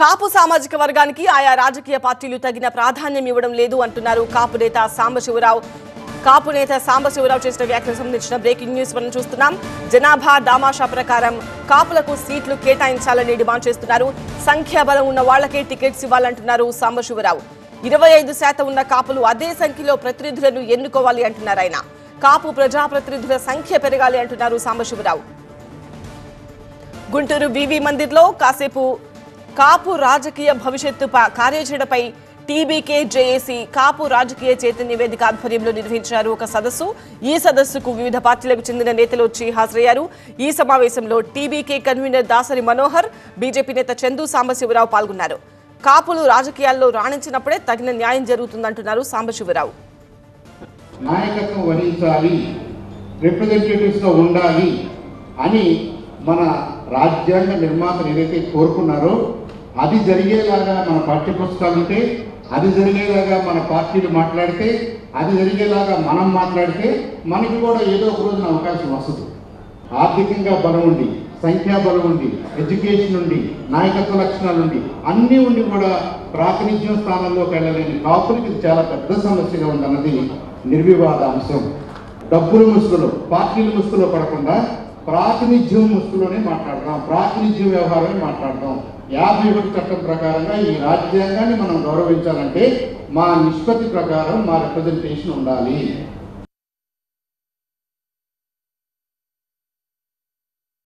కాపు సామాజిక వర్గానికి ఆయా రాజకీయ పార్టీలు తగిన ప్రాధాన్యం ఇవ్వడం లేదు అంటున్నారు కాపు నేత సాంబశివరావు. కాపు నేత సాంబశివరావు చేసిన వ్యాఖ్యలకు సంబంధించిన బ్రేకింగ్ న్యూస్ మనం చూస్తున్నాం. జనాభా దామాషా ప్రకారం కాపులకు సీట్లు కేటాయించాలని డిమాండ్ చేస్తున్నారు. సంఖ్యాబలం ఉన్న వాళ్లకే టికెట్స్ ఇవ్వాలంటున్నారు సాంబశివరావు. 25% ఉన్న కాపులు అదే సంఖ్యలో ప్రతినిధులను ఎన్నుకోవాలి అంటున్నారు ఆయన. కాపు ప్రజాప్రతినిధుల సంఖ్య పెరగాలి అంటున్నారు సాంబశివరావు. గుంటూరు వివి మందిర్లో కాసేపు కాపు రాజకీయ భవిష్యత్తు కార్యాచరణపై టీబీకే జేఏసీ కాపు రాజకీయ చైతన్య వేదిక ఆధ్వర్యంలో నిర్వహించారు ఒక సదస్సు. ఈ సదస్సుకు వివిధ పార్టీలకు చెందిన నేతలు వచ్చి హాజరయ్యారు. ఈ సమావేశంలో TBK convener Dasari Manohar, BJP నేత చందు సాంబశివరావు పాల్గొన్నారు. కాపులు రాజకీయాల్లో రాణించినప్పుడే తగిన న్యాయం జరుగుతుందంటున్నారు సాంబశివరావు. నాయకత్వం వహించాలి, రిప్రజెంటేటివ్స్ గా ఉండాలి అని మన రాజ్యాంగ నిర్మాతలు ఏదైతే కోరుకున్నారో అది జరిగేలాగా మన పాఠ్య పుస్తకాలు ఉంటే, అది జరిగేలాగా మన పార్టీలు మాట్లాడితే, అది జరిగేలాగా మనం మాట్లాడితే మనకి కూడా ఏదో ఒక రోజున అవకాశం వస్తుంది. ఆర్థికంగా బలం ఉండి, సంఖ్యాబలం ఉండి, ఎడ్యుకేషన్ ఉండి, నాయకత్వ లక్షణాలు ఉండి, అన్నీ ఉండి కూడా ప్రాతినిధ్యం స్థానంలోకి వెళ్ళలేని కాపులకి ఇది చాలా పెద్ద సమస్యగా ఉందన్నది నిర్వివాద అంశం. డబ్బుల ముసుగులో, పార్టీల ముసుగులో పడకుండా ప్రాతినిధ్యం ముసుగులోనే మాట్లాడదాం, ప్రాతినిధ్యం వ్యవహారమే మాట్లాడదాం. 51 చట్టం ప్రకారంగా ఈ రాజ్యాంగాన్ని మనం గౌరవించాలంటే మా నిష్పత్తి ప్రకారం మా రిప్రజెంటేషన్ ఉండాలి.